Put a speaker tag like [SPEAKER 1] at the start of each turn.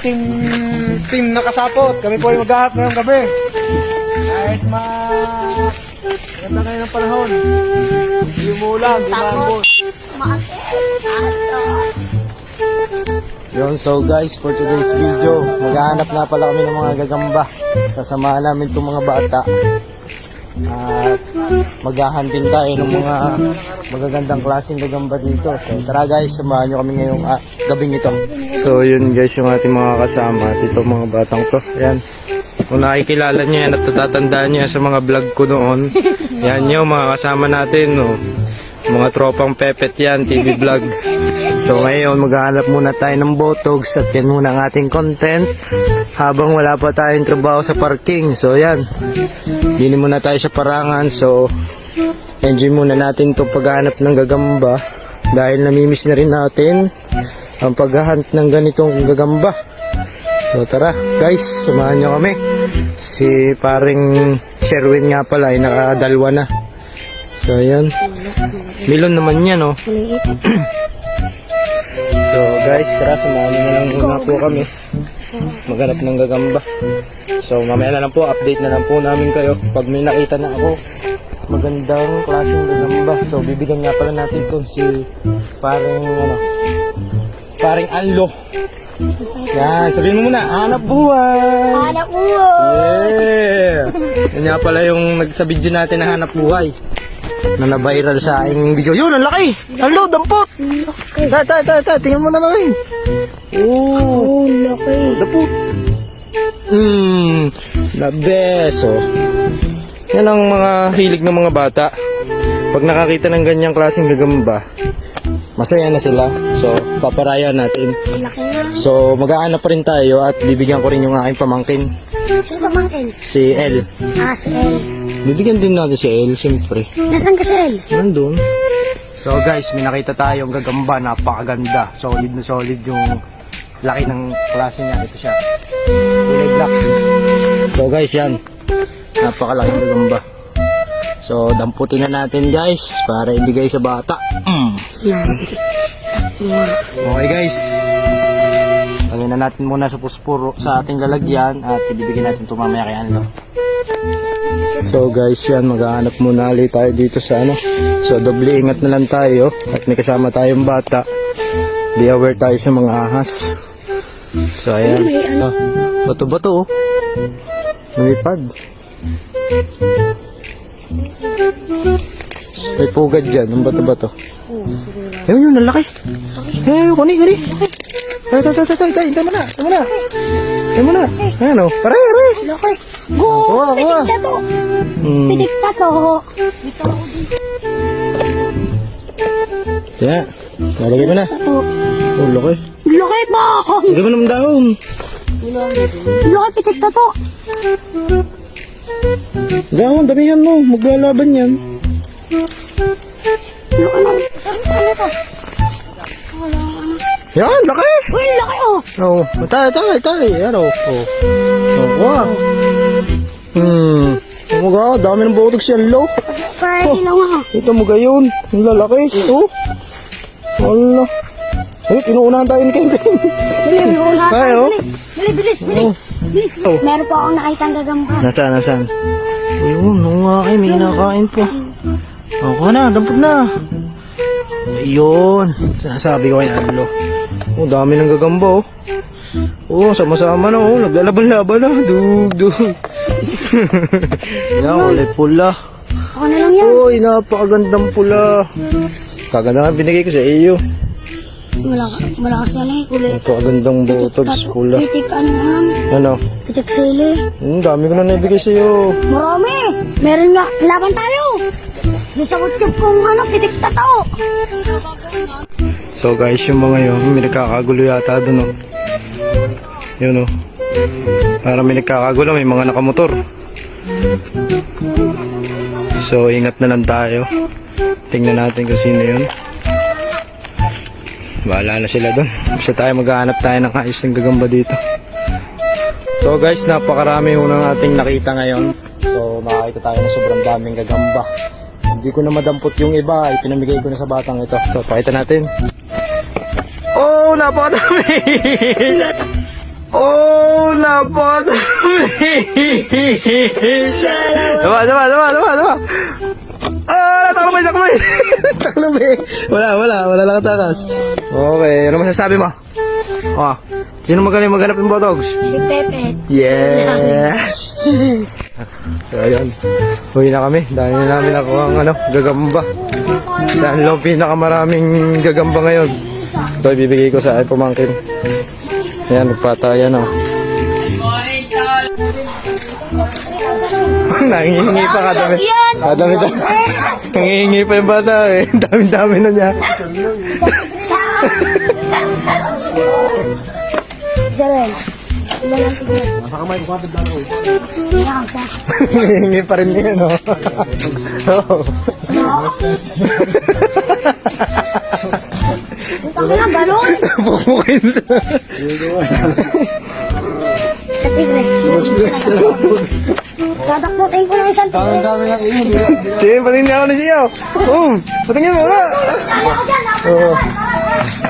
[SPEAKER 1] team na kasapot. Kami po ay maghahanap ngayong gabi. Kahit ganda ngayon ng panahon. Hindi umulan, di maambon.
[SPEAKER 2] Yun, so guys, for today's video, maghahanap na pala kami ng mga gagamba. Sasamahan namin itong mga bata. At maghahantin tayo ng mga magagandang klaseng gagamba dito. So tara guys, samahan nyo kami ngayong gabing ito. So yun guys, yung ating mga kasama. At ito mga batang to. Ayan. Kung nakikilala nyo yan at natatandaan nyo yan sa mga vlog ko noon, yan yung mga kasama natin. No? Mga tropang pepet yan, TV vlog. So ngayon maghahanap muna tayo ng botox at yan muna ang ating content habang wala pa tayong trabaho sa parking. So yan, dini muna tayo sa parangan. So enjoy muna natin itong paghahanap ng gagamba dahil namimiss na rin natin ang paghahunt ng ganitong gagamba. So tara guys, samahan nyo kami. Si paring Sherwin nga pala ay nakadalwa na. So yan, milon naman yan oh. So guys, tara, samahan nyo na lang muna po kami maghanap ng gagamba. So mamaya na lang po, update na lang po namin kayo pag may nakita na ako magandang klaseng gagamba. So bibigyan nga pala natin itong si paring Anlo. Yan, sabihin mo muna, hanap buhay!
[SPEAKER 3] Hanap buhay!
[SPEAKER 2] Yeah! Yan nga pala yung nagsabidyo natin na hanap buhay na na-viral sa aking video. Yun, ang laki! Anlo, dampot! Tingnan mo na lang.
[SPEAKER 3] Oh, laki.
[SPEAKER 2] Dampot! The best, oh. Yan ang mga hilig ng mga bata. Pag nakakita ng ganyang klaseng gagamba, masaya na sila. So, paparayan natin.
[SPEAKER 3] Laki nga.
[SPEAKER 2] So, mag-aanap pa rin tayo at bibigyan ko rin yung aking pamangkin.
[SPEAKER 3] Sino pamangkin?
[SPEAKER 2] Si El.
[SPEAKER 3] Si El.
[SPEAKER 2] Bibigyan din natin si El, siyempre.
[SPEAKER 3] Nasaan ka si El?
[SPEAKER 2] Nandun. So guys, may nakita tayong gagamba, napakaganda. Solid na solid yung laki ng klase niya. Ito siya. Kulay black. So guys, yan. Napakalaki ng gagamba. So, damputin na natin guys para ibigay sa bata. Okay guys. Lagyan na natin muna sa puspuro sa ating lalagyan at ibibigay natin ito mamaya kay Anlo. So guys, yan, maghahanap muna ulit tayo dito sa So doble ingat na lang tayo at may kasama tayong bata. Be aware tayo sa mga ahas. So ayan. Bato-bato oh. Lumipad. May pugad dyan, yung bato-bato. Ayun yun, ang laki. Ayun, kuni. Tay mo na. Tay mo na. Ayan oh, pare.
[SPEAKER 3] Laki. Go!
[SPEAKER 2] Kuha.
[SPEAKER 3] Pitik pa to.
[SPEAKER 2] Kaya, lalagay mo na. Oh, laki.
[SPEAKER 3] Laki pa!
[SPEAKER 2] Lagay mo naman daon.
[SPEAKER 3] Laki, pitik pa to.
[SPEAKER 2] Daon, damihan mo. Maglalaban yan.
[SPEAKER 3] Laki na. Ano to?
[SPEAKER 2] Yan, laki.
[SPEAKER 3] Uy, laki oh.
[SPEAKER 2] Oo, tay. Ano? Oh. Kuha. Mga dami ng botox yan, lo.
[SPEAKER 3] Pwede lang ah.
[SPEAKER 2] Ito mo gayon. Ang lalaki. Ito. Wala. Ay, inuunahan tayo ni Kevin. Tayo.
[SPEAKER 3] Bilis. Meron pa akong nakitang gagamba.
[SPEAKER 2] Nasaan? Ayun, nga ay, may nakain po. Ako na, dampot na. Ayun. Sinasabi ko kay Anlo. Oh, dami ng gagamba, oh. Oh, sama-sama na, oh. Naglalaban-laban na. Dug. Yan, kulay pula.
[SPEAKER 3] Ako na lang yan.
[SPEAKER 2] Uy, napakagandang pula. Kaganda nga binigay ko sa iyo.
[SPEAKER 3] Malakas yan eh. Kulay.
[SPEAKER 2] Napakagandang botox pula.
[SPEAKER 3] Pitik ano yan?
[SPEAKER 2] Ano?
[SPEAKER 3] Pitik sili.
[SPEAKER 2] Dami ko na naibigay sa iyo.
[SPEAKER 3] Marami. Meron nga. Laban tayo. Di sa kutsip kong pitik tato.
[SPEAKER 2] So guys, yung mga yun, may nagkakagulo yata dun, oh. Yun, oh. Para may nagkakagulo, may mga nakamotor. So, ingat na lang tayo. Tingnan natin kung sino yun. Bahala na sila dun. Basta tayo maghahanap tayo ng ayos ng gagamba dito. So guys, napakarami yung ating nakita ngayon. So, makakita tayo ng sobrang daming gagamba. Hindi ko na madampot yung iba, ipinamigay ko na sa batang ito. So, pakita natin. Oh, napakadami! Oh, napakadami! Sama. Ah, taklamay! Taklamay! Wala lang takas. Okay, ano masasabi mo? Oh, sino magaling maghanap ng botox?
[SPEAKER 3] Si Pepe.
[SPEAKER 2] Yeah! So, ayun. Uwi na kami. Dahil na namin nakuha ang gagamba. Saan lang pinakamaraming gagamba ngayon. Ito ibibigay ko sa aking pamangkin. Ayan, nagpatayan o. Nangihingi pa kadami. Nangihingi pa yung bata eh. Dami-dami na niya.
[SPEAKER 3] Isa rin. Iba lang tignan.
[SPEAKER 1] Nasa kamay ko kapit lang ako.
[SPEAKER 2] Nangihingi pa rin niya, no? Oo.
[SPEAKER 3] Paki nga, balon.
[SPEAKER 2] Pupukin.
[SPEAKER 3] Sa tigre. Dadakputin ko ng isang tigre.
[SPEAKER 1] Dami lang yun.
[SPEAKER 2] Sige, patingin ako na siya. Patingin mo na.
[SPEAKER 3] Ako dyan, ako dyan.